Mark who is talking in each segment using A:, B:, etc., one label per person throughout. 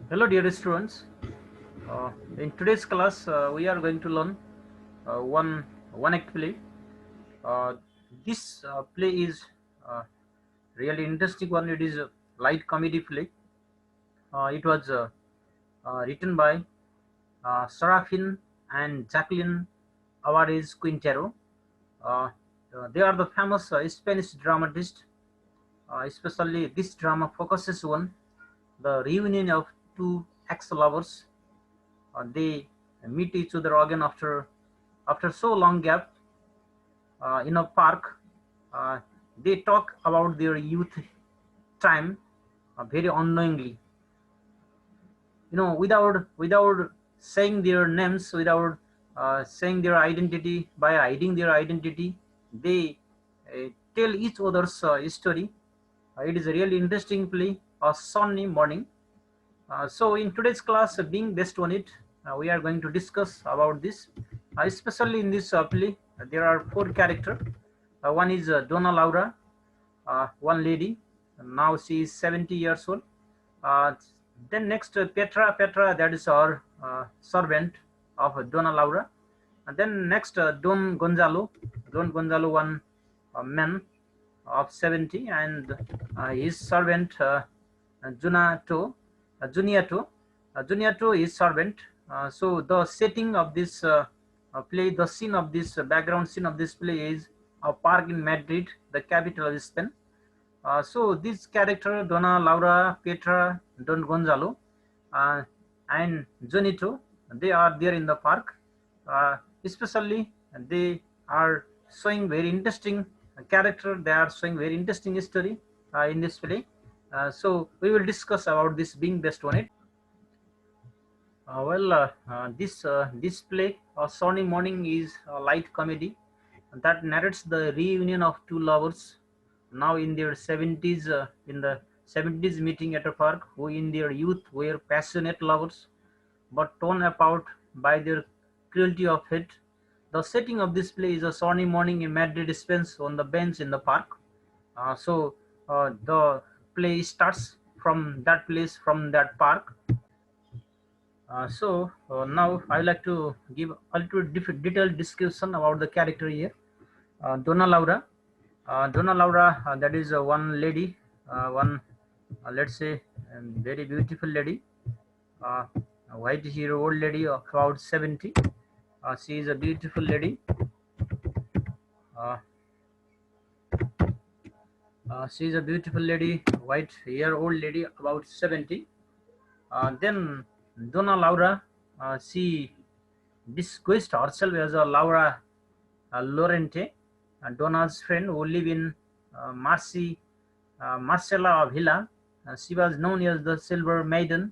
A: Hello, dear students. In today's class, we are going to learn one act play. Uh, this play is uh, really interesting one. It is a light comedy play. It was written by Serafin and Jacqueline Alvarez Quintero. Uh, they are the famous Spanish dramatists. Especially this drama focuses on the reunion of two ex-lovers. They meet each other again after so long gap in a park. Uh, they talk about their youth time very unknowingly. Without saying their names, without saying their identity, by hiding their identity, they tell each other's story. It is a really interesting play. A sunny morning. So in today's class, being based on it, we are going to discuss about this. Especially in this play, there are four characters. One is Donna Laura, one lady. Now she is 70 years old. Uh, then next Petra, that is our servant of Donna Laura. And then next Don Gonzalo, one man of 70, and his servant Junato, Juniato. Juniato is servant. So the setting of this play, the scene of this background scene of this play is a park in Madrid, the capital of Spain. So this character, Donna Laura, Petra, Don Gonzalo, uh, and Jonito, they are there in the park. Especially, they are showing very interesting character. They are showing very interesting story in this play. So we will discuss about this being based on it. This play, Sunny Morning, is a light comedy that narrates the reunion of two lovers now in their 70s, in the 70s meeting at a park, who in their youth were passionate lovers but torn apart by their cruelty of fate. The setting of this play is a sunny morning in Madrid, Spain, on the bench in the park. The play starts from that place, from that park. Now I would like to give a little detailed description about the character here. Donna Laura. Donna Laura, that is one lady, one let's say very beautiful lady, uh, a white hero old lady of about 70. She is a beautiful lady. Uh, she is a beautiful lady, white hair old lady about 70. Then Donna Laura, she disguised herself as a Laura Lorente, Donna's friend who live in Marcella Villa. She was known as the Silver Maiden,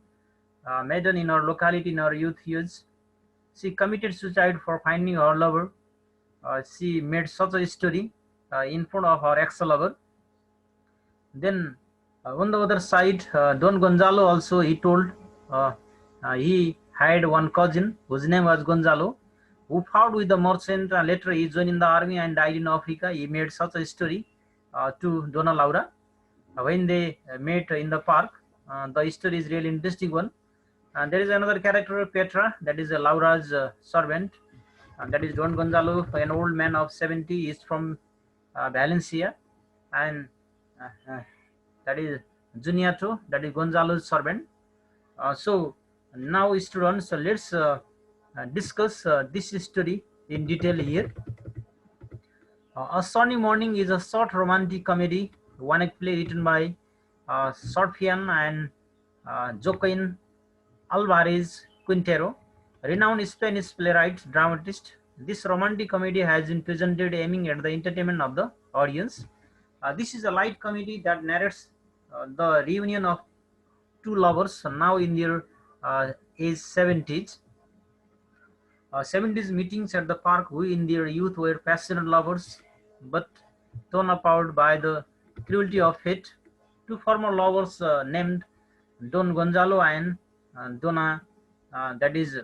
A: maiden in her locality in her youth years. She committed suicide for finding her lover. She made such a story in front of her ex-lover. Then on the other side, Don Gonzalo also, he told uh, he had one cousin whose name was Gonzalo, who fought with the merchant. Later he joined in the army and died in Africa. He made such a story to Donna Laura. When they met in the park, the story is really interesting one. And there is another character, Petra, that is Laura's servant. That is Don Gonzalo, an old man of 70, is from Valencia, and uh, that is Juniato, that is Gonzalo's servant. So now, students, let's discuss this story in detail here. A Sunny Morning is a short romantic comedy, one act play written by Sorfian and Joaquin Alvarez Quintero, renowned Spanish playwright, dramatist. This romantic comedy has been presented aiming at the entertainment of the audience. This is a light comedy that narrates the reunion of two lovers now in their age 70s. 70s meetings at the park, who in their youth were passionate lovers but torn apart by the cruelty of fate. Two former lovers named Don Gonzalo and Donna, that is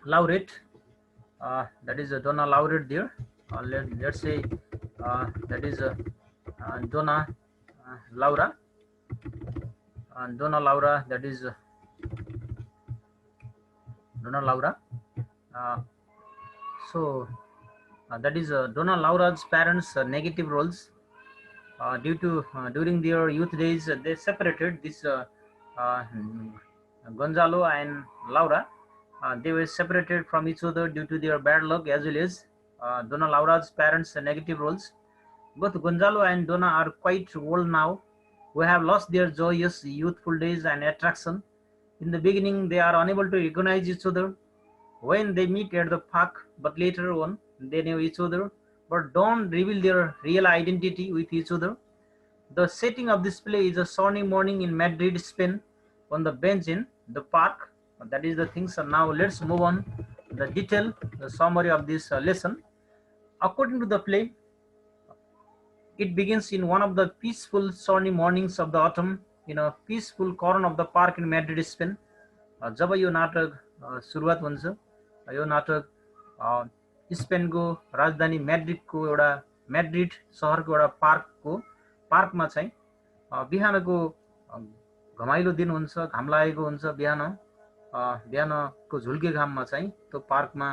A: Laurette, that is Donna Laurette there. Let's say that is Donna Laura, Donna Laura, that is Donna Laura. Uh, so that is Donna Laura's parents' negative roles. Due to during their youth days, they separated this uh, Gonzalo and Laura. They were separated from each other due to their bad luck as well as Donna Laura's parents' negative roles. Both Gonzalo and Donna are quite old now, who have lost their joyous youthful days and attraction. In the beginning, they are unable to recognize each other when they meet at the park, but later on they know each other but don't reveal their real identity with each other. The setting of this play is a sunny morning in Madrid, Spain, on the bench in the park. That is the thing. So now let's move on the detail, the summary of this lesson. According to the play, it begins in one of the peaceful sunny mornings of the autumn in a peaceful corner of the park in Madrid, Spain. जब यो नाटक सुरुवात हुन्छ, यो नाटक स्पेनको राजधानी म्याड्रिडको एउटा Madrid सहरको एउटा पार्कमा चाहिँ बिहानको घमाइलो दिन हुन्छ, घाम लागेको हुन्छ, बिहानको झुल्के घाममा चाहिँ त्यो पार्कमा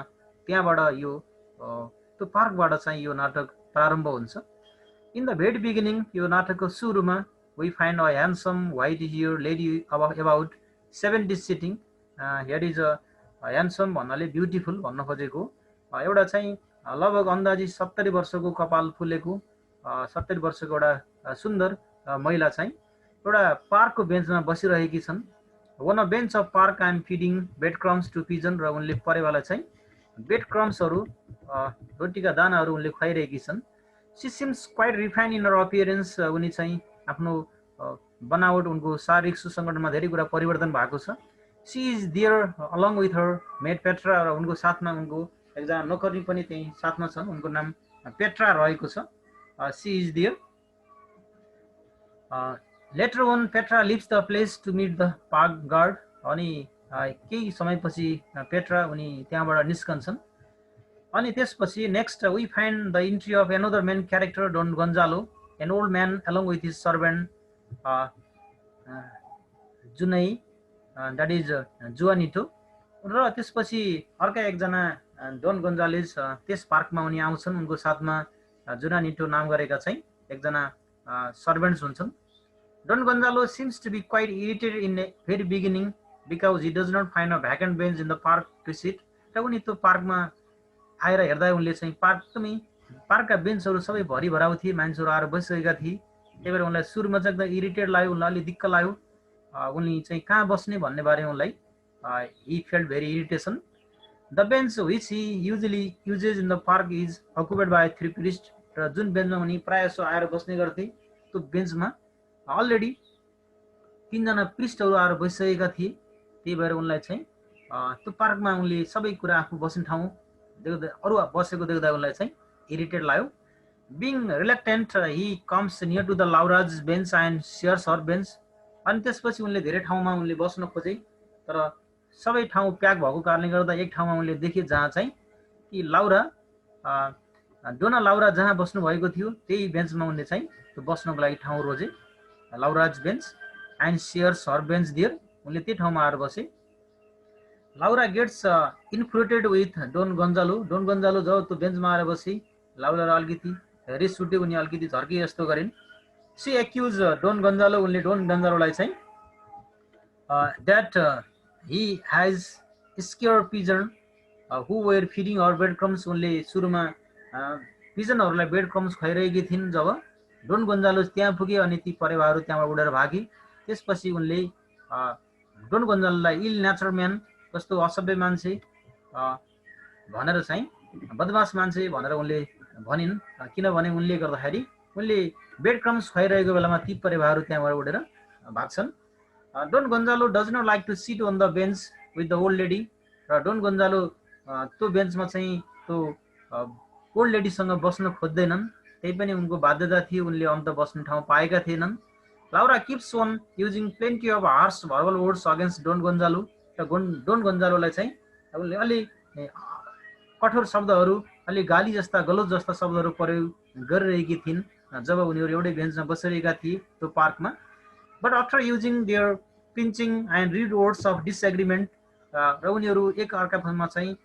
A: त्यहाँबाट यो त्यो पार्कबाट चाहिँ यो नाटक प्रारम्भ हुन्छ. In the very beginning, यो नाटकको सुरुमा we find a handsome white haired lady about 70 sitting. Here is a handsome भन्नाले ब्युटिफुल भन्न खोजेको एउटा चाहिँ लगभग अन्दाजी 70 वर्षको कपाल फुलेको 70 वर्षको एउटा सुन्दर महिला चाहिँ एउटा पार्कको बेन्चमा बसिरहेकी छन्. One a bench of park I am feeding bread crumbs to pigeon र उनले परेवालाई चाहिँ बेड क्रम्सहरू रोटीका दानाहरू उनले खुवाइरहेकी छन्. She seems quite refine in her appearance. उनी चाहिँ आफ्नो बनावट उनको शारीरिक सुसङ्गठनमा धेरै कुरा परिवर्तन भएको छ. She is there along with her maid Petra र उनको साथमा उनको एकजना नोकरी पनि त्यही साथमा छन्. उनको नाम पेट्रा रहेको छ. She is there. Later on Petra leaves the place to meet the park guard. अनि केही समयपछि पेट्रा उनी त्यहाँबाट निस्कन्छन्. अनि त्यसपछि next we find the entry of another main character Don Gonzalo, an old man along with his servant जुनै, that is Juanito. र त्यसपछि अर्का एकजना डोन गन्जालेज त्यस पार्कमा उनी आउँछन्. उनको साथमा जुनानिटो नाम गरेका चाहिँ एकजना सर्भेन्ट्स हुन्छन्. Don Gonzalo seems to be quite irritated in a very beginning because he does not find a vacant bench in the park to sit. र उनी त्यो पार्कमा आएर हेर्दा उनले चाहिँ पार्कका बेन्चहरू सबै भरिभराउ थिए, मान्छेहरू आएर बसिसकेका थिए. त्यही भएर उनलाई सुरुमा चाहिँ एकदम इरिटेट लाग्यो, उनलाई अलिक दिक्क लाग्यो. उनी चाहिँ कहाँ बस्ने भन्ने बारेमा उनलाई he felt very irritation. The bench which he usually uses in the park is occupied by 3 priest. र जुन बेन्चमा उनी प्रायः जसो आएर बस्ने गर्थे त्यो बेन्चमा अलरेडी 3 जना प्रिस्टहरू आएर बसिसकेका थिए. त्यही भएर उनलाई चाहिँ त्यो पार्कमा उनले सबै कुरा आफू बस्ने ठाउँ देख्दा अरू बसेको देख्दा उनलाई चाहिँ इरिटेट लाग्यो. Being reluctant he comes near to the Laura's bench and shares her bench. अनि त्यसपछि उनले धेरै ठाउँमा उनले बस्न खोजे, तर सबै ठाउँ प्याक भएको कारणले गर्दा एक ठाउँमा उनले देखे जहाँ चाहिँ कि डोना लाउरा जहाँ बस्नु भएको थियो त्यही बेन्चमा उनले चाहिँ त्यो बस्नको लागि ठाउँ रोजे, Laura's bench and shares her bench there. उनले त्यही ठाउँमा आएर बसे. लाउरा गेट्स इन्फ्लुएटेड विथ डोन गन्जालो. डोन गन्जालो जब त्यो बेन्चमा आएर बसी लाउरा अलिकति रिस उठ्यो, उनी अलिकति झर्के जस्तो गरिन्. She accuse Don Gonzalo. उनले डोन गन्जालोलाई चाहिँ that he has scare pigeon who were feeding or bread crumbs. उनले सुरुमा पिजनहरूलाई बेड क्रम्स खुवाइरहेकी थिइन्. जब डोन गन्जालो त्यहाँ पुगे अनि ती परेवाहरू त्यहाँबाट उडेर भागे. त्यसपछि उनले डोन गन्जालोलाई इल नेचर म्यान, कस्तो असभ्य मान्छे भनेर चाहिँ बदमास मान्छे भनेर उनले भनिन्. किनभने उनले गर्दाखेरि उनले बेड क्रम्स खुवाइरहेको बेलामा ती परेवाहरू त्यहाँबाट उडेर भाग्छन्. Don Gonzalo does not like to sit on the bench with the old lady. र डोन गन्जालो त्यो बेन्चमा चाहिँ त्यो ओल्ड लेडीसँग बस्न खोज्दैनन्. त्यही पनि उनको बाध्यता थियो, उनले अन्त बस्ने ठाउँ पाएका थिएनन्. Laura keeps on using plenty of harsh verbal words against Don Gonzalo. र डोन गन्जालोलाई चाहिँ उनले अलि कठोर शब्दहरू, अलि गाली जस्ता गलत जस्ता शब्दहरू प्रयोग गरिरहेकी थिइन् जब उनीहरू एउटै बेन्चमा बसिरहेका थिए त्यो पार्कमा. But after using their pinching and rude words of disagreement र उनीहरू एक अर्कामा चाहिँ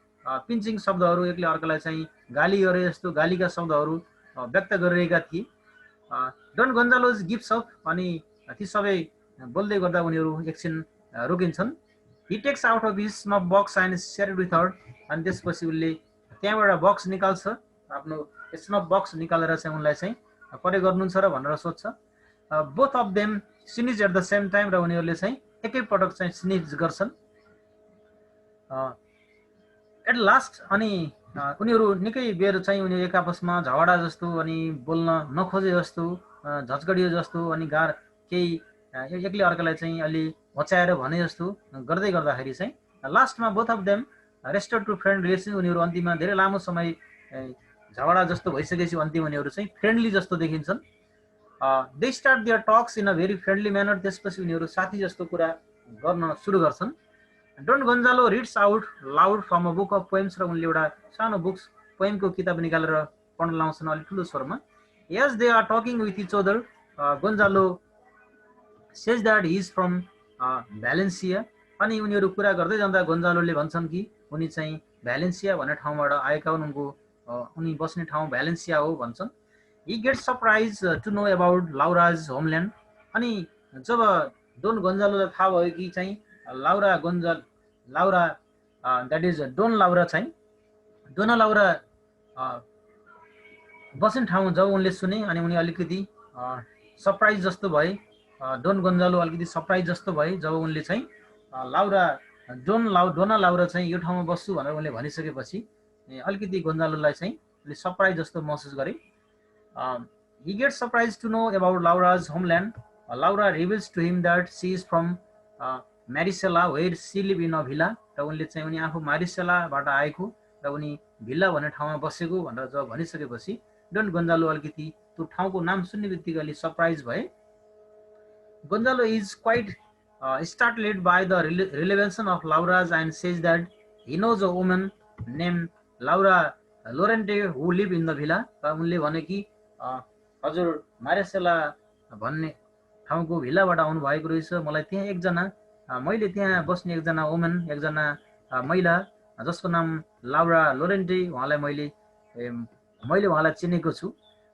A: पिन्चिङ शब्दहरू एकले अर्कालाई चाहिँ गाली गरे जस्तो गालीका शब्दहरू व्यक्त गरिरहेका थिए। डन गोन्जालोज गिभ्स अप अनि ती सबै बोल्दै गर्दा उनीहरू एकछिन रोकिन्छन्। He takes out of his snuff box and share it with her अनि त्यसपछि उसले त्यहाँबाट बक्स निकाल्छ, आफ्नो स्नफ बक्स निकालेर चाहिँ उनलाई चाहिँ परे गर्नुहुन्छ र भनेर सोध्छ। Both of them sneeze at the same time र उनीहरूले चाहिँ एकै पटक चाहिँ स्निज गर्छन्। एट लास्ट अनि उनीहरू निकै बेर चाहिँ उनीहरू एक आपसमा झगडा जस्तो अनि बोल्न नखोजे जस्तो झचकडियो जस्तो अनि केही एकले अर्कालाई चाहिँ अलि होच्याएर भने जस्तो गर्दै गर्दाखेरि चाहिँ लास्टमा both of them restore to friend relation उनीहरू अन्तिममा धेरै लामो समय झगडा जस्तो भइसकेपछि अन्तिम उनीहरू चाहिँ फ्रेन्डली जस्तो देखिन्छन्। They start their talks in a very friendly manner त्यसपछि उनीहरू साथी जस्तो कुरा गर्न सुरु गर्छन्। Don Gonzalo reads out loud from a book of poems र उनले एउटा सानो बुक्स पोएमको किताब निकालेर पढ्न लाउँछन् अलिक ठुलो स्वरमा। As they are talking with each other Gonzalo says that he is from Valencia अनि उनीहरू कुरा गर्दै जाँदा गोन्जालोले भन्छन् कि उनी चाहिँ भ्यालेन्सिया भन्ने ठाउँबाट आएका हुन्, उनी बस्ने ठाउँ भ्यालेन्सिया हो भन्छन्। He gets surprise to know about Laura's homeland अनि जब डोन गोन्जालोलाई थाहा भयो कि चाहिँ लाउरा द्याट इज डोन लाउरा चाहिँ डोना लाउरा बस्ने ठाउँ जब उनले सुने अनि उनी अलिकति सरप्राइज जस्तो भए। डोन गोन्जालो अलिकति सरप्राइज जस्तो भए जब उनले चाहिँ डोना लाउरा चाहिँ यो ठाउँमा बस्छु भनेर उनले भनिसकेपछि अलिकति गोन्जालोलाई चाहिँ सरप्राइज जस्तो महसुस गरे। He gets surprised to know about Laura's homeland. Laura reveals to him that she is from Maricela, where she lives in a villa. र उनले चाहिँ उनी आफू मारिसेलाबाट आएको र उनी भिल्ला भन्ने ठाउँमा बसेको भनेर जब भनिसकेपछि डन गोन्जालो अलिकति त्यो ठाउँको नाम सुन्ने बित्तिकै अलि सरप्राइज भए। Gonzalo is quite startled by the relevance of Laura's and says that he knows a woman named Laura Lorente who live in the villa. र उनले भने कि हजुर मारिसेला भन्ने ठाउँको भिल्लाबाट आउनु भएको रहेछ, मलाई त्यहाँ एकजना मैले त्यहाँ बस्ने एकजना वुमन एकजना महिला जसको नाम लाउरा लोरेन्टे उहाँलाई मैले उहाँलाई चिनेको छु।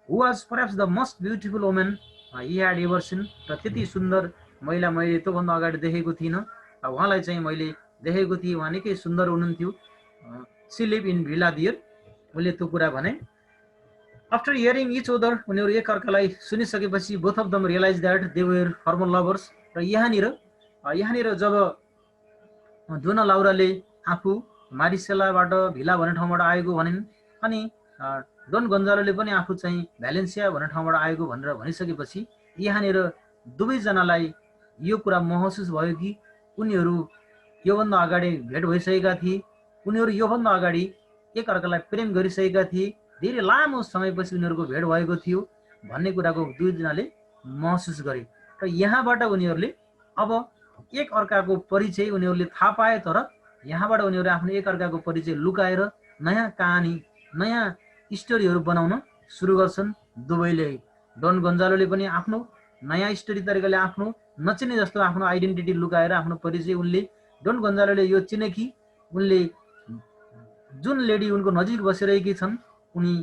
A: Who was perhaps the most beautiful woman he had ever seen र त्यति सुन्दर महिला मैले त्योभन्दा अगाडि देखेको थिइनँ। उहाँलाई चाहिँ मैले देखेको थिएँ, उहाँ निकै सुन्दर हुनुहुन्थ्यो। सी लिभ इन भिला दियर उनले त्यो कुरा भने। आफ्टर हियरिङ इच अदर उनीहरू एक अर्कालाई सुनिसकेपछि both of them realize that they were formal lovers र यहाँनिर जब डोना लाउराले आफू मारिसेलाबाट भिला भन्ने ठाउँबाट आएको भनिन् अनि डन गोन्जालोले पनि आफू चाहिँ भ्यालेन्सिया भन्ने ठाउँबाट आएको भनेर भनिसकेपछि यहाँनिर दुवैजनालाई यो कुरा महसुस भयो कि उनीहरू योभन्दा अगाडि भेट भइसकेका थिए, उनीहरू योभन्दा अगाडि एक अर्कालाई प्रेम गरिसकेका थिए, धेरै लामो समयपछि उनीहरूको भेट भएको थियो भन्ने कुराको दुईजनाले महसुस गरे। र यहाँबाट उनीहरूले अब एक अर्काको परिचय उनीहरूले थाहा पाए, तर यहाँबाट उनीहरू आफ्नो एक अर्काको परिचय लुकाएर नयाँ कहानी नयाँ स्टोरीहरू बनाउन सुरु गर्छन् दुवैले। डन गोन्जालोले पनि आफ्नो नयाँ स्टोरी तरिकाले आफ्नो नचिने जस्तो आफ्नो आइडेन्टिटी लुकाएर आफ्नो परिचय उनले डन गोन्जालोले यो चिने कि उनले जुन लेडी उनको नजिक बसिरहेकी छन् उनी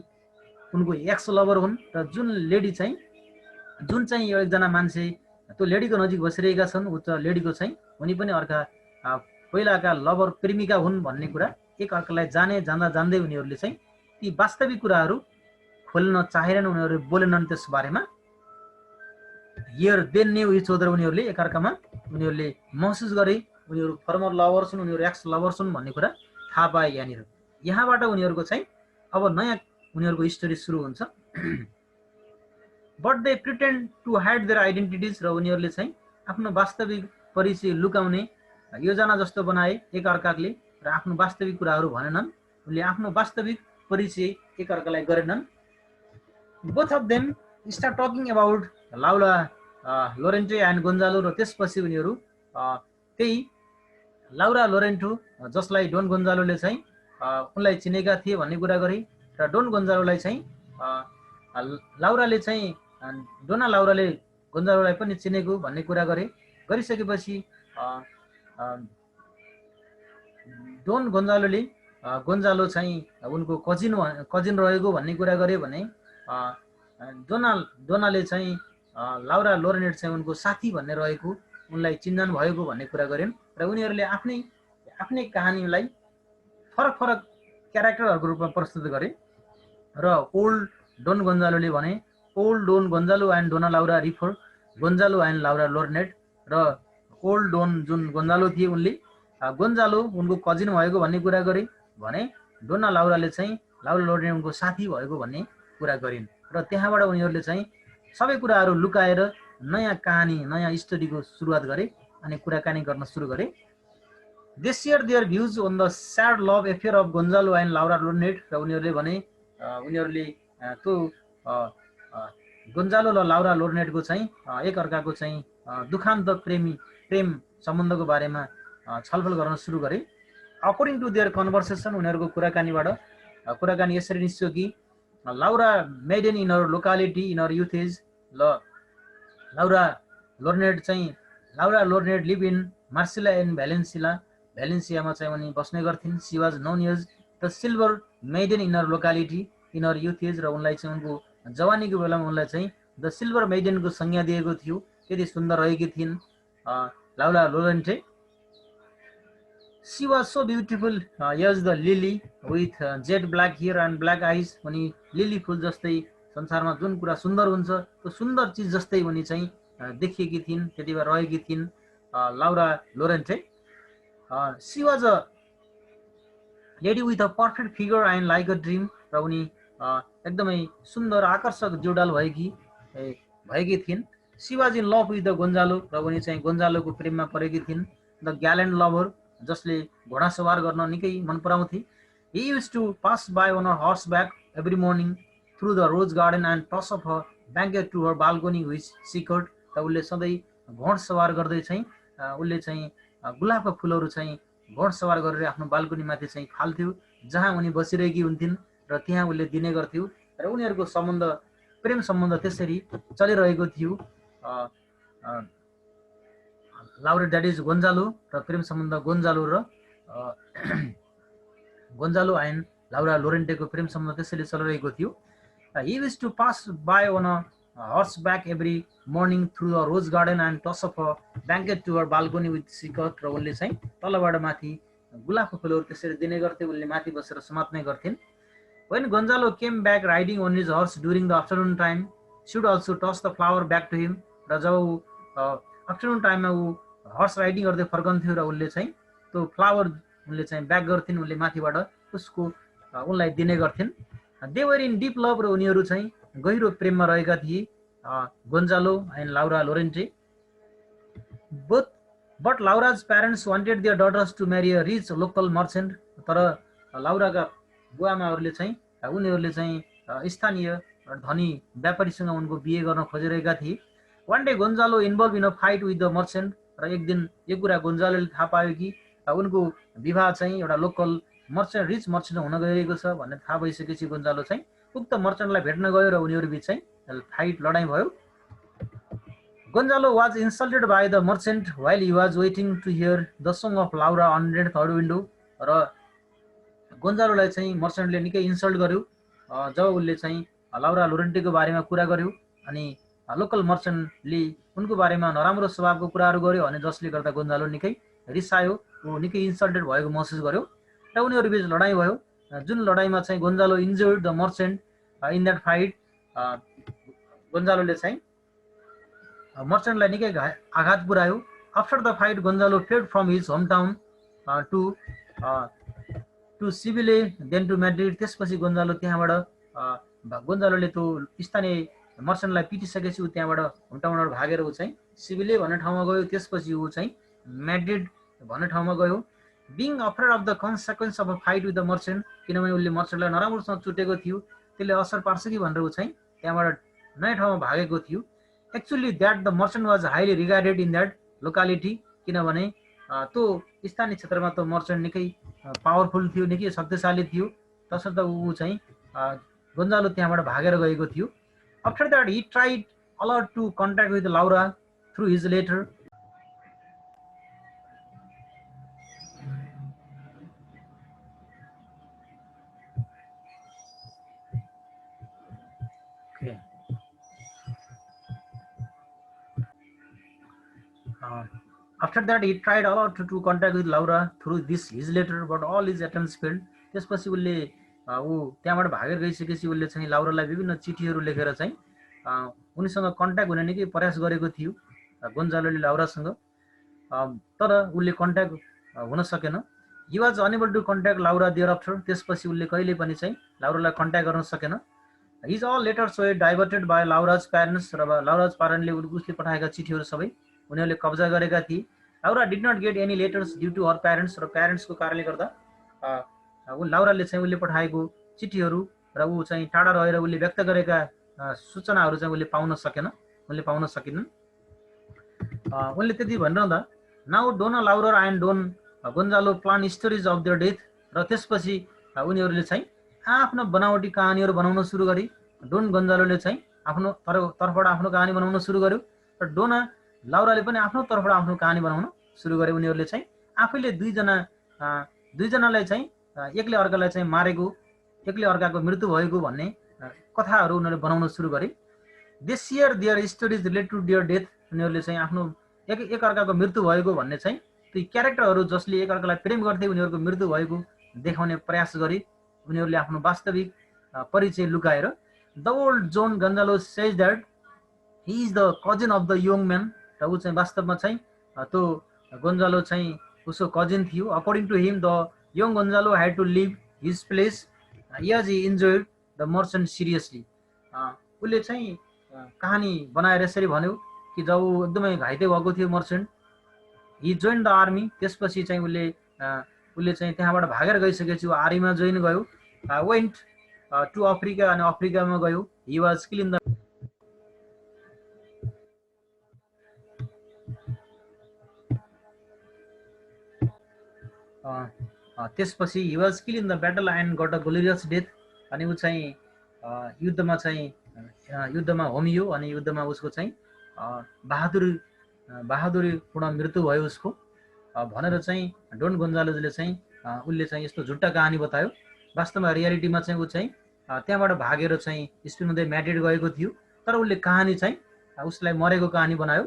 A: उनको एक्स लभर हुन् र जुन चाहिँ यो एकजना मान्छे त्यो लेडीको नजिक बसिरहेका छन् उक्त लेडीको चाहिँ उनी पनि अर्का पहिलाका लभर प्रेमिका हुन् भन्ने कुरा एक अर्कालाई जान्दा जान्दै उनीहरूले चाहिँ ती वास्तविक कुराहरू खोल्न चाहेनन्, उनीहरू बोलेनन् त्यस बारेमा। Here they knew each other उनीहरूले एक अर्कामा उनीहरूले महसुस गरे उनीहरू फर्मर लभर्स हुन्, उनीहरू एक्स लभर्स हुन् भन्ने कुरा थाहा पाए। यहाँबाट उनीहरूको चाहिँ अब नयाँ उनीहरूको स्टोरी सुरु हुन्छ। But they pretend to hide their identities र उनीहरूले चाहिँ आफ्नो वास्तविक परिचय लुकाउने योजना जस्तो बनाए एक अर्काले र आफ्नो वास्तविक कुराहरू भनेनन्, उनले आफ्नो वास्तविक परिचय एक अर्कालाई गरेनन्। Both of them start talking about Laura Llorente and Gonzalo र त्यसपछि उनीहरू त्यही लाउरा लोरेन्टो जसलाई डोन गोन्जालोले चाहिँ उनलाई चिनेका थिए भन्ने कुरा गरे र डोन गोन्जालोलाई चाहिँ डोना लाउराले गोन्जालोलाई पनि चिनेको भन्ने कुरा गरिसकेपछि डोन गोन्जालोले गोन्जालो चाहिँ उनको कजिन रहेको भन्ने कुरा गरे भने डोनाले चाहिँ लाउरा लोरेनेट चाहिँ उनको साथी भन्ने रहेको उनलाई चिन्जान भएको भन्ने कुरा गरिन् र उनीहरूले आफ्नै कहानीलाई फरक फरक क्यारेक्टरहरूको रूपमा प्रस्तुत गरे र ओल्ड डोन गोन्जालोले भने old Don Gonzalo and Dona Laura refer Gonzalo and Laura Llorente र ओल्ड डोन जुन गोन्जालो थिए उनले गोन्जालो उनको कजिन भएको भन्ने कुरा गरे भने डोना लाउराले चाहिँ लाउरा लोरेनेट उनको साथी भएको भन्ने कुरा गरिन् र त्यहाँबाट उनीहरूले चाहिँ सबै कुराहरू लुकाएर नयाँ कहानी नयाँ स्टोरीको सुरुवात गरे अनि कुराकानी गर्न सुरु गरे। They shared their views on the sad love affair of Gonzalo and Laura Lorenet र उनीहरूले भने उनीहरूले त्यो गोन्जालो र लाउरा लोरेनेटको चाहिँ एक अर्काको चाहिँ दुखान्त प्रेम सम्बन्धको बारेमा छलफल गर्न सुरु गरे। अकॉर्डिंग टू देयर कन्भर्सेसन उनीहरूको कुराकानी यसरी निस्क्यो कि Laura maiden in her locality in her youth age Laura Llorente live in Marsilla and भ्यालेन्सियामा चाहिँ उनी बस्ने गर्थिन्। She was known as the silver maiden in her locality in her youth age र उनलाई चाहिँ उनको जवानीको बेलामा उनलाई चाहिँ द सिल्भर मेडेनको संज्ञा दिएको थियो। त्यति सुन्दर रहेकी थिइन् Laura Llorente. She was so beautiful as the lily with jet black hair and black eyes. उनी लिली फुल जस्तै संसारमा जुन कुरा सुन्दर हुन्छ त्यो सुन्दर चिज जस्तै उनी चाहिँ देखिएकी थिइन्, त्यति बेला रहेकी थिइन् Laura Llorente. She was a lady with a perfect figure and like a dream र उनी एकदमै सुन्दर आकर्षक जोडाल भएकी थिइन्। She was in love with the Gonzalo र उनी चाहिँ गोन्जालोको प्रेममा परेकी थिइन्। द ग्यालेन्ट लभर जसले घोडा सवार गर्न निकै मन पराउँथे। He use to pass by on a horse back every morning through the rose garden and toss of a banquet to her balcony which secured र उसले सधैँ घोड सवार गर्दै चाहिँ उसले चाहिँ गुलाबका फुलहरू चाहिँ घोड सवार गरेर आफ्नो बाल्कोनीमाथि चाहिँ फाल्थ्यो जहाँ उनी बसिरहेकी हुन्थिन् र त्यहाँ उसले दिने गर्थ्यो र उनीहरूको प्रेम सम्बन्ध त्यसरी चलिरहेको थियो। लाउरा द्याट इज गोन्जालो र प्रेम सम्बन्ध गोन्जालो एन्ड लाउरा लोरेन्टेको प्रेम सम्बन्ध त्यसरी चलिरहेको थियो। He used to pass by on a horseback every morning through the rose garden and toss up a blanket to her balcony with secret र उनले चाहिँ तलबाट माथि गुलाबको फुलहरू त्यसरी दिने गर्थे, उनले माथि बसेर समात्ने गर्थिन्। When Gonzalo came back riding on his horse during the afternoon time, she would also toss the flower back to him र जब ऊ आफ्टरनुन टाइममा ऊ हर्स राइडिङ गर्दै फर्कन्थ्यो र उसले चाहिँ त्यो फ्लावर उनले चाहिँ ब्याक गर्थिन्, उनले माथिबाट उनलाई दिने गर्थिन्। They were in deep love र उनीहरू चाहिँ गहिरो प्रेममा रहेका थिए Gonzalo and Laura Llorente. But Laura's parents wanted their daughters to marry a rich local merchant. तर लाउराका बुवामाहरूले चाहिँ उनीहरूले चाहिँ स्थानीय धनी व्यापारीसँग उनको बिहे गर्न खोजिरहेका थिए। One day Gonzalo involve in a fight with the merchant र एक दिन यो कुरा गोन्जालोले थाहा पायो कि उनको विवाह चाहिँ एउटा लोकल मर्चेन्ट रिच मर्चेन्ट हुन गइरहेको छ भन्ने थाहा भइसकेपछि गोन्जालो चाहिँ उक्त मर्चेन्टलाई भेट्न गयो र उनीहरू बीच चाहिँ लडाईँ भयो। Gonzalo was insulted by the merchant while he was waiting to hear the song of Laura on third window र गोन्जालोलाई चाहिँ मर्चेन्टले निकै इन्सल्ट गर्यो जब उसले चाहिँ लाउरा लोरेन्टेको बारेमा कुरा गर्यो अनि लोकल मर्चेन्टले उनको बारेमा नराम्रो स्वभावको कुराहरू गर्यो अनि जसले गर्दा गोन्जालो निकै रिसायो, ऊ निकै इन्सल्टेड भएको महसुस गर्यो र उनीहरू बीच लडाईँ भयो। जुन लडाईँमा चाहिँ Gonzalo injured the merchant in that fight. गोन्जालोले चाहिँ मर्चेन्टलाई निकै आघात पुर्यायो। After the fight Gonzalo fled from his home town to Seville then to Madrid. त्यसपछि गोन्जालोले त्यो स्थानीय मर्चेन्टलाई पिटिसकेपछि ऊ त्यहाँबाट होम टाउनबाट भागेर ऊ चाहिँ सिभिले भन्ने ठाउँमा गयो। त्यसपछि ऊ चाहिँ म्याड्रिड भन्ने ठाउँमा गयो। Being afraid of the consequence of a fight with the merchant, किनभने उसले मर्चेन्टलाई नराम्रोसँग चुटेको थियो, त्यसले असर पार्छ कि भनेर ऊ चाहिँ त्यहाँबाट नयाँ ठाउँमा भागेको थियो। Actually that the merchant was highly regarded in that locality, किनभने त्यो स्थानीय क्षेत्रमा त मर्चेन्ट निकै पावरफुल थियो, निकै शक्तिशाली थियो, तसर्थ ऊ चाहिँ गोन्जालो त्यहाँबाट भागेर गएको थियो। After that he tried alert to contact with Laura through his letter. After that he tried a lot to contact with Laura through this his letter, but all his attempts failed. त्यसपछि उसले ऊ त्यहाँबाट भागेर गइसकेपछि उसले चाहिँ लाउरालाई विभिन्न चिठीहरू लेखेर चाहिँ उनीसँग कन्ट्याक्ट हुने निकै प्रयास गरेको थियो गोन्जालोले लाउरासँग, तर उसले कन्ट्याक्ट हुन सकेन। He was unable to contact Laura thereafter. त्यसपछि उसले कहिले पनि चाहिँ लाउरालाई कन्ट्याक्ट गर्न सकेन। His all letters were diverted by Laura's parents, र लाउराज प्यारेन्टले उसले पठाएका चिठीहरू सबै उनीहरूले कब्जा गरेका थिए। Laura did not get any letters due to her parents, र प्यारेन्ट्सको कारणले गर्दा लाउराले चाहिँ उसले पठाएको चिठीहरू र ऊ चाहिँ टाढा रहेर उसले व्यक्त गरेका सूचनाहरू चाहिँ उसले पाउन सकेनन्। उनले त्यति भनिरहँदा now Dona Laura and Don Gonzalo plan stories of their death, र त्यसपछि उनीहरूले चाहिँ आफ्नो बनावटी कहानीहरू बनाउन सुरु गरे। डोन गोन्जालोले चाहिँ आफ्नो तर्फबाट आफ्नो कहानी बनाउन सुरु गर्यो र डोना लाउराले पनि आफ्नो तर्फबाट आफ्नो कहानी बनाउन सुरु गरे। उनीहरूले चाहिँ आफैले दुईजनालाई चाहिँ एकले अर्कालाई चाहिँ मारेको, एकले अर्काको मृत्यु भएको भन्ने कथाहरू उनीहरूले बनाउन सुरु गरे। They share their stories related to their death, उनीहरूले चाहिँ आफ्नो एक अर्काको मृत्यु भएको भन्ने चाहिँ त्यो क्यारेक्टरहरू जसले एक अर्कालाई प्रेम गर्थे उनीहरूको मृत्यु भएको देखाउने प्रयास गरे उनीहरूले आफ्नो वास्तविक परिचय लुकाएर। The old Don Gonzalo says that he is the cousin of the young man, र ऊ चाहिँ वास्तवमा चाहिँ त्यो गोन्जालो चाहिँ उसको कजिन थियो। According to him the young Gonzalo had to leave his place as he injured the merchant seriously. उसले चाहिँ कहानी बनाएर यसरी भन्यो कि जब ऊ एकदमै घाइते भएको थियो merchant, he join the army, त्यसपछि चाहिँ उसले चाहिँ त्यहाँबाट भागेर गइसकेपछि ऊ आर्मीमा जोइन गयो। वेन्ट टु अफ्रिका, अनि अफ्रिकामा गयो। He was kill in the त्यसपछि he was kill in the battle and got a glorious death, अनि ऊ चाहिँ युद्धमा होमियो, अनि युद्धमा उसको चाहिँ बहादुरीपूर्ण मृत्यु भयो उसको भनेर चाहिँ डोन गोन्जालोले चाहिँ उसले चाहिँ यस्तो झुट्टा कहानी बतायो। वास्तवमा रियालिटीमा चाहिँ ऊ चाहिँ त्यहाँबाट भागेर चाहिँ स्पेन हुँदै म्याड्रिड गएको थियो, तर उसले कहानी चाहिँ उसलाई मरेको कहानी बनायो।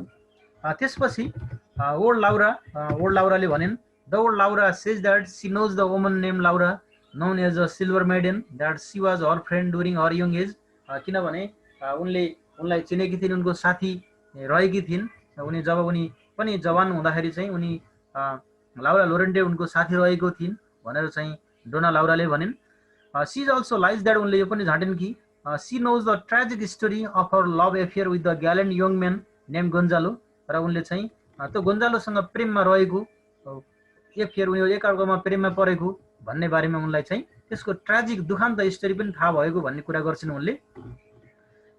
A: त्यसपछि ओल्ड लाउराले भनिन् the old Laura says that she knows the woman name Laura known as a silver maiden that she was her friend during her young age, किनभने उनलाई चिनेकी थिइन्, उनको साथी रहेकी थिइन्। उनी जब उनी पनि जवान हुँदाखेरि चाहिँ उनी लाउरा लोरेन्टे उनको साथी रहेको थिइन् भनेर चाहिँ डोना लाउराले भनिन्। She is also lies that, उनले यो पनि झाटिन् कि she knows the tragic story of her love affair with the gallant young man name Gonzalo, र उनले चाहिँ त्यो गोन्जालोसँग प्रेममा रहेको एफेयर, उनीहरू एकअर्कामा प्रेममा परेको भन्ने बारेमा उनलाई चाहिँ त्यसको ट्रेजिक दुखान्त स्टोरी पनि थाहा भएको भन्ने कुरा गर्छिन् उनले।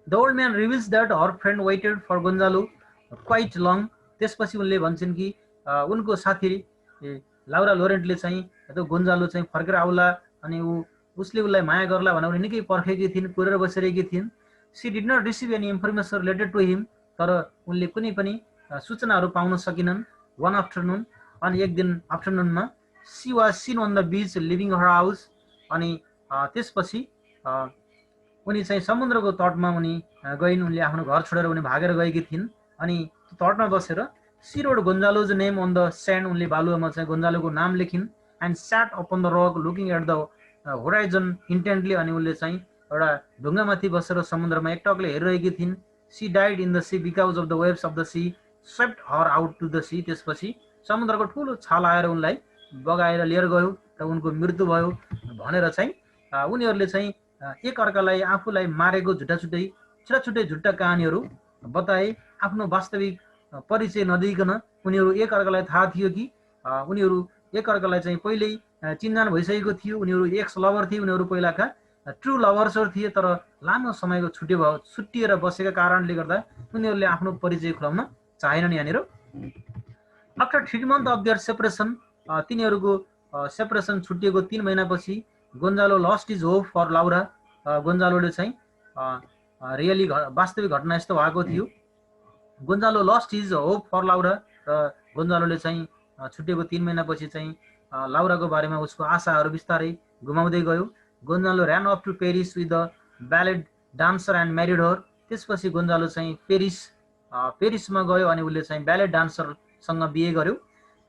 A: The old man reveals that her friend waited for Gonzalo quite long, त्यसपछि उनले भन्छन् कि उनको साथी लाउरा लोरेन्टले चाहिँ त्यो गोन्जालो चाहिँ फर्केर आउला अनि उसले उसलाई माया गर्ला भनेर उनी निकै पर्खेकी थिइन्, कुरेर बसिरहेकी थिइन्। She did not receive any information related to him, तर उनले कुनै पनि सूचनाहरू पाउन सकिनन्। वान आफ्टरनुन, अनि एक दिन आफ्टरनुनमा she was seen on the beach leaving her house, अनि त्यसपछि उनी चाहिँ समुद्रको तटमा उनी गइन्, उनले आफ्नो घर छोडेर उनी भागेर गएकी थिइन्। अनि तटमा बसेर she wrote Gonzalo's name on the sand, उनले बालुवामा चाहिँ गोन्जालोको नाम लेखिन्। And sat upon the rock looking at the horizon intently, अनि उनले चाहिँ एउटा ढुङ्गामाथि बसेर समुद्रमा एकटकले हेरिरहेकी थिइन्। She died in the sea because of the waves of the sea swept her out to the sea, त्यसपछि समुद्रको ठुलो छाल आएर उनलाई बगाएर लिएर गयो र उनको मृत्यु भयो भनेर चाहिँ उनीहरूले चाहिँ एक अर्कालाई आफूलाई मारेको छुट्टै झुट्टा कहानीहरू बताए। आफ्नो वास्तविक परिचय नदिइकन उनीहरू एक अर्कालाई थाहा थियो कि उनीहरू एक अर्कालाई चाहिँ पहिल्यै चिन्जान भइसकेको थियो, उनीहरू एक्स लभर थिए, उनीहरू पहिलाका ट्रु लभर्सहरू थिए, तर लामो समयको छुट्टिएर बसेका कारणले गर्दा उनीहरूले आफ्नो परिचय खुलाउन चाहेनन्। यहाँनिर after 3 months of there separation, तिनीहरूको सेपरेसन छुट्टिएको 3 महिनापछि गोन्जालो लस्ट इज होप फर लाउरा, गोन्जालोले चाहिँ रियली वास्तविक घटना यस्तो भएको थियो। गोन्जालो लस्ट इज होप फर लाउरा, र गोन्जालोले चाहिँ छुट्टिएको 3 महिनापछि चाहिँ लाउराको बारेमा उसको आशाहरू बिस्तारै गुमाउँदै गयो। Gonzalo ran up to Paris with the ballet dancer and married her, त्यसपछि गोन्जालो चाहिँ पेरिसमा गयो अनि उसले चाहिँ ब्यालेड डान्सर सँग बिहे गर्यो।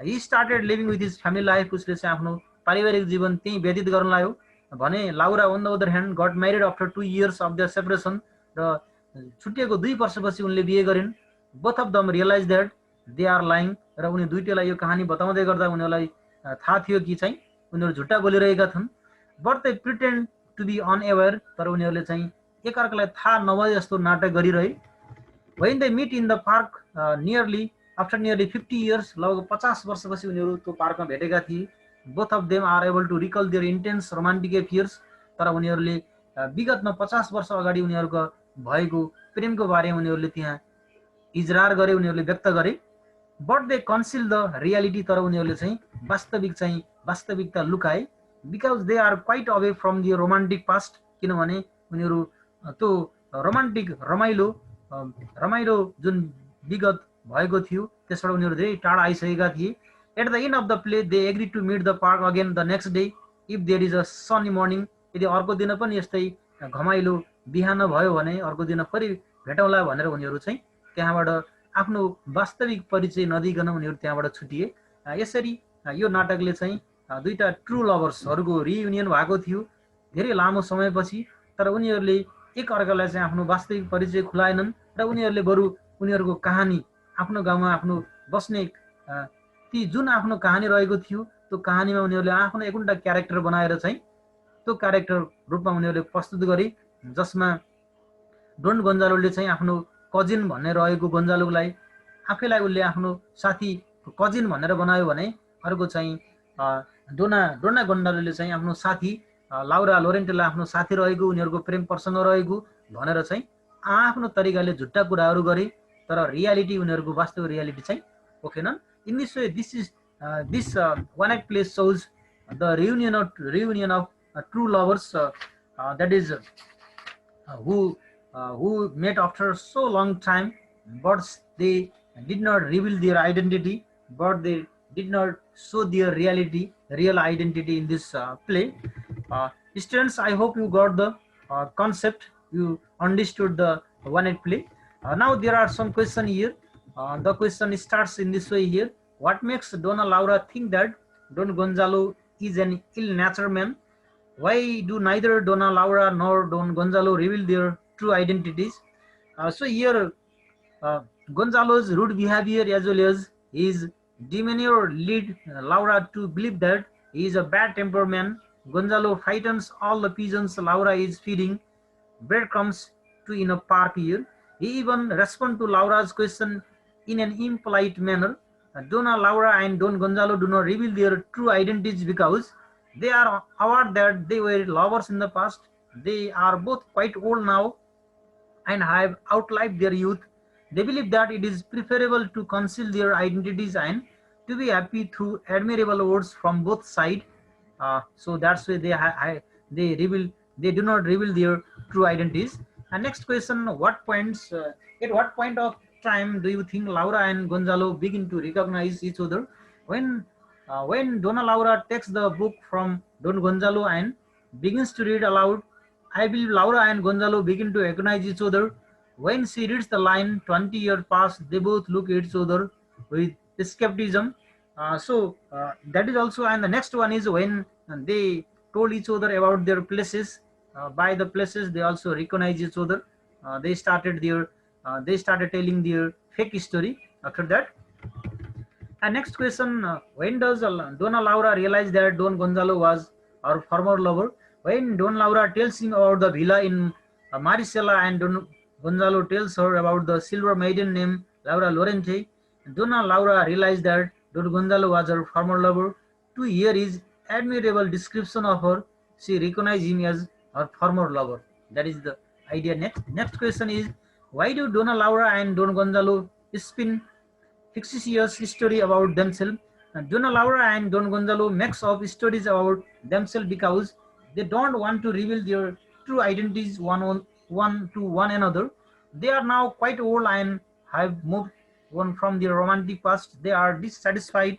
A: He started living with his family life. उसले चाहिँ आफ्नो पारिवारिक जीवन त्यही व्यतीत गर्न लाग्यो भने लाउरा on the other hand got married after 2 years of their separation. र छुट्टिएको 2 वर्षपछि उनले बिहे गरिन्. Both of them realized that they are lying. र उनी दुईटैलाई यो कहानी बताउँदै गर्दा उनीहरूलाई थाहा थियो कि चाहिँ उनीहरू झुट्टा बोलिरहेका छन्. But they pretend to be unaware. तर उनीहरूले चाहिँ एकअर्कालाई थाहा नभए जस्तो नाटक गरिरहे. When they meet in the park after nearly 50 years, लगभग 50 वर्षपछि उनीहरू त्यो पार्कमा भेटेका थिए. Both of them are able to recall their intense romantic affairs. तर उनीहरूले विगतमा 50 वर्ष अगाडि उनीहरूको भएको प्रेमको बारेमा उनीहरूले त्यहाँ इजरार गरे, उनीहरूले व्यक्त गरे. But they conceal the reality. तर उनीहरूले चाहिँ वास्तविकता लुकाए. Because they are quite away from the romantic past. किनभने उनीहरू त्यो रोमान्टिक रमाइलो जुन विगत भएको थियो त्यसबाट उनीहरू धेरै टाढा आइसकेका थिए. At the end of the play, they agreed to meet the park again the next day if there is a sunny morning. यदि अर्को दिन पनि यस्तै घमाइलो बिहान भयो भने अर्को दिन फेरि भेटौँला भनेर उनीहरू चाहिँ त्यहाँबाट आफ्नो वास्तविक परिचय नदिकन उनीहरू त्यहाँबाट छुटिए. यसरी यो नाटकले चाहिँ दुईटा ट्रु लभर्सहरूको रियुनियन भएको थियो धेरै लामो समयपछि. तर उनीहरूले एक अर्कालाई चाहिँ आफ्नो वास्तविक परिचय खुलाएनन् र उनीहरूले बरु उनीहरूको कहानी आफ्नो गाउँमा आफ्नो बस्ने ती जुन आफ्नो कहानी रहेको थियो त्यो कहानीमा उनीहरूले आफ्नो एकउन्टा क्यारेक्टर बनाएर चाहिँ त्यो क्यारेक्टर रूपमा उनीहरूले प्रस्तुत गरे. जसमा डोन गोन्जालोले चाहिँ आफ्नो कजिन भन्ने रहेको गोन्जालोलाई आफैलाई उसले आफ्नो साथी कजिन भनेर बनायो भने अर्को चाहिँ डोना गोन्जालोले चाहिँ आफ्नो साथी लाउरा लोरेन्टेलाई आफ्नो साथी रहेको उनीहरूको प्रेम प्रसङ्ग रहेको भनेर चाहिँ आफ्नो तरिकाले झुट्टा कुराहरू गरे. तर रियालिटी उनीहरूको वास्तविक रियालिटी चाहिँ ओकेनन्. In this way, this one act play shows the reunion of true lovers, that is who met after so long time, but they did not reveal their identity, but they did not show their real identity in this play. Students, I hope you got the concept, you understood the one act play. Now there are some questions here. The question starts in this way here. What makes Donna Laura think that Don Gonzalo is an ill-natured man? Why do neither Donna Laura nor Don Gonzalo reveal their true identities? So here Gonzalo's rude behavior as well as his demeanor lead Laura to believe that he is a bad-tempered man. Gonzalo frightens all the pigeons Laura is feeding breadcrumbs to in a park here. He even responds to Laura's question in an impolite manner. Donna Laura and Don Gonzalo do not reveal their true identities because they are aware that they were lovers in the past. They are both quite old now and have outlived their youth. They believe that it is preferable to conceal their identities and to be happy through admirable words from both sides. So that's why they do not reveal their true identities. And next question: at what point of time do you think Laura and Gonzalo begin to recognize each other? When Donna Laura takes the book from Don Gonzalo and begins to read aloud, I believe Laura and Gonzalo begin to recognize each other. When she reads the line 20 years past, they both look at each other with skepticism. That is also, and the next one is when they told each other about their places. By the places, they also recognize each other. They started telling their fake story after that. And next question: when does Donna Laura realize that Don Gonzalo was her former lover? When Don Laura tells him about the villa in Maricela and Don Gonzalo tells her about the silver maiden named Laura Lorente, Donna Laura realized that Don Gonzalo was her former lover. To hear his admirable description of her, she recognized him as her former lover. That is the idea. Next question is: why do Donna Laura and Don Gonzalo spin fictitious story about themselves? Donna Laura and Don Gonzalo makes up stories about themselves because they don't want to reveal their true identities one to one another. They are now quite old and have moved on from their romantic past. They are dissatisfied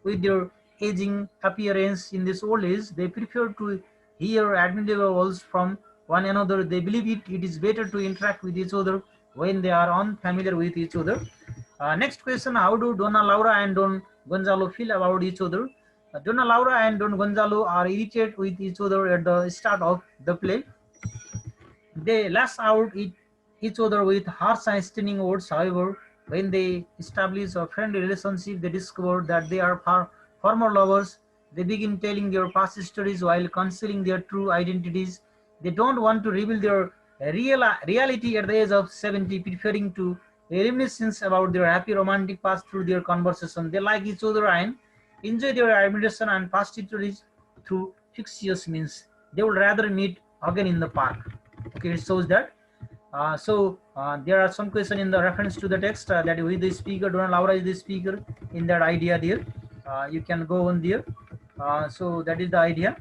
A: with their aging appearance in this old age. They prefer to hear admirable words from one another. They believe it is better to interact with each other when they are unfamiliar with each other. Next question, how do Donna Laura and Don Gonzalo feel about each other? Donna Laura and Don Gonzalo are irritated with each other at the start of the play. They lash out at each other with harsh and stinging words. However, when they establish a friendly relationship, they discover that they are former lovers. They begin telling their past stories while concealing their true identities. They don't want to reveal their reality at the age of 70, preferring to reminiscence about their happy romantic past through their conversation. They like each other and enjoy their admiration and past stories through fictitious means. They would rather meet again in the park. Okay, it shows that. There are some question in the reference to the text that who is the speaker. Donna Laura is the speaker in that idea there. You can go on there. So that is the idea.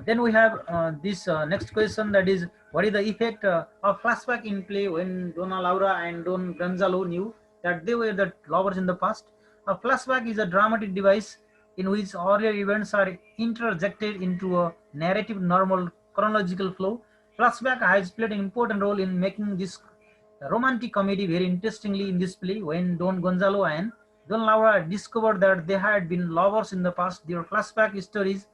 A: Then we have this next question, that is, what is the effect of flashback in play when Donna Laura and Don Gonzalo knew that they were the lovers in the past? A flashback is a dramatic device in which earlier events are interjected into a narrative normal chronological flow. Flashback has played an important role in making this romantic comedy very interestingly in this play. When Don Gonzalo and Don Laura discovered that they had been lovers in the past, their flashback stories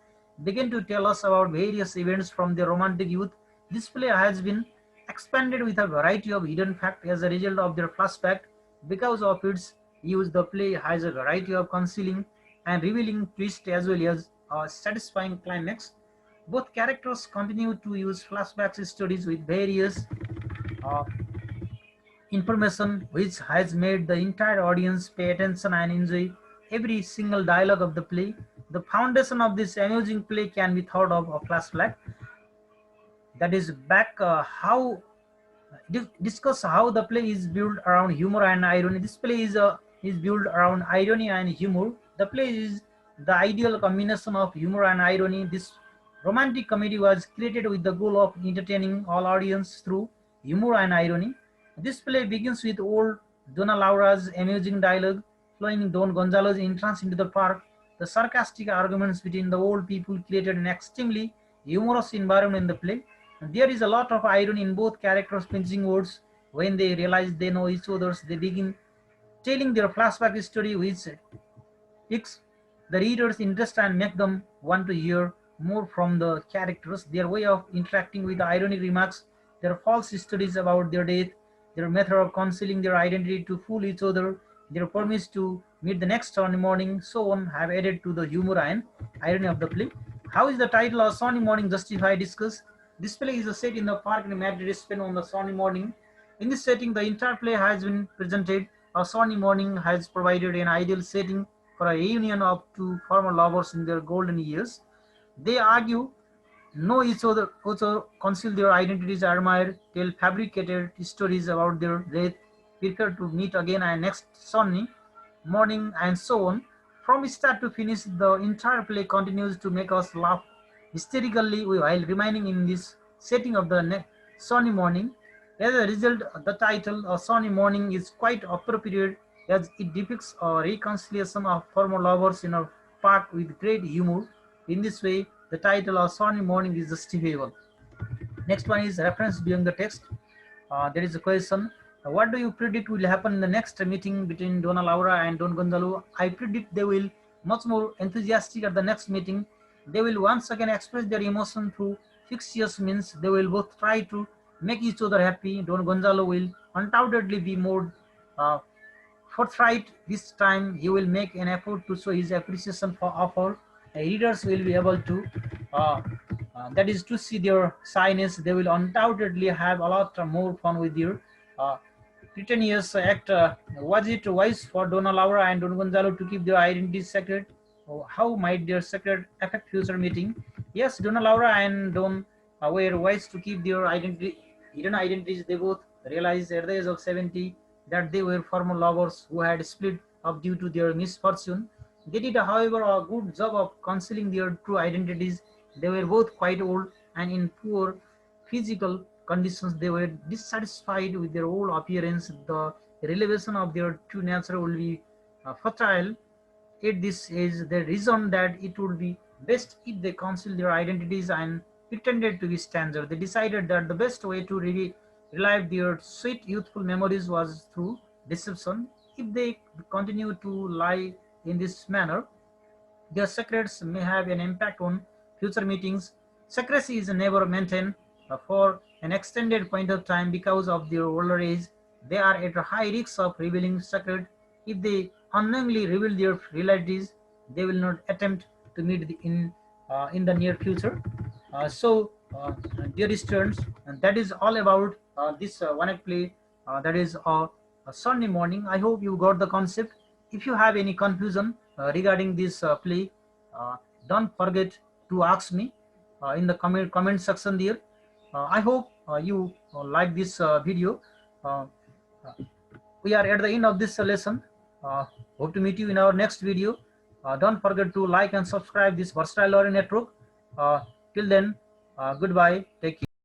A: began to tell us about various events from their romantic youth. This play has been expanded with a variety of hidden facts as a result of their flashback. Because of its use, the play has a variety of concealing and revealing twists as well as a satisfying climax. Both characters continue to use flashback stories with various uh, information, which has made the entire audience pay attention and enjoy every single dialogue of the play. The foundation of this amusing play can be thought of a flashback that is back how discuss how the play is built around humor and irony. This play is built around irony and humor. The play is the ideal combination of humor and irony. This romantic comedy was created with the goal of entertaining all audience through humor and irony. This play begins with old Donna Laura's amusing dialogue, flowing Don Gonzalo's entrance into the park. The sarcastic arguments between the old people created an extremely humorous environment in the play. There is a lot of irony in both characters pinching words. When they realize they know each other, they begin telling their flashback story, which piques the reader's interest and make them want to hear more from the characters. Their way of interacting with the ironic remarks, their false stories about their death, their method of concealing their identity to fool each other, their promise to meet the next sunny morning, so on, have added to the humor and irony of the play. How is the title of Sunny Morning justified? Discuss. This play is set in the park in Madrid, Spain on the sunny morning. In this setting, the entire play has been presented. A sunny morning has provided an ideal setting for a reunion of two former lovers in their golden years. They argue, know each other, also conceal their identities, admire, tell fabricated stories about their death, prefer to meet again and next sunny morning, and so on. From start to finish, the entire play continues to make us laugh hysterically while remaining in this setting of the sunny morning. As a result, the title "A Sunny Morning" is quite appropriate as it depicts a reconciliation of former lovers in a park with great humor. In this way, the title "A Sunny Morning" is justifiable. Next one is reference beyond the text. There is a question. What do you predict will happen in the next meeting between Donna Laura and Don Gonzalo? I predict they will much more enthusiastic at the next meeting. They will once again express their emotion through fictitious means. They will both try to make each other happy. Don Gonzalo will undoubtedly be more uh, forthright this time. He will make an effort to show his appreciation for offer. Readers will be able to uh, that is to see their shyness. They will undoubtedly have a lot more fun with their uh, pretentious act. Was it wise for Donna Laura and Don Gonzalo to keep their identities secret? How might their secret affect future meeting? Yes, Donna Laura and Don were wise to keep their hidden identities. They both realized at the age of 70 that they were former lovers who had split up due to their misfortune. They did, however, a good job of concealing their true identities. They were both quite old and in poor physical conditions. They were dissatisfied with their old appearance. The revelation of their true nature will be fertile at this age. They reasoned that it would be best if they concealed their identities and pretended to be strangers. They decided that the best way to relive their sweet youthful memories was through deception. If they continue to lie in this manner, their secrets may have an impact on future meetings. Secrecy is never maintained for an extended point of time because of their older age. They are at a high risk of revealing secret. If they unknowingly reveal their realities, they will not attempt to meet in the near future. Dear students, and that is all about this one act play. That is a Sunday morning. I hope you got the concept. If you have any confusion regarding this play, uh, don't forget to ask me in the comment section there. I hope you like this video. Uh, we are at the end of this lesson. Uh, Hope to meet you in our next video. Don't forget to like and subscribe this Versatile Learning Network. Till then, goodbye. Take care.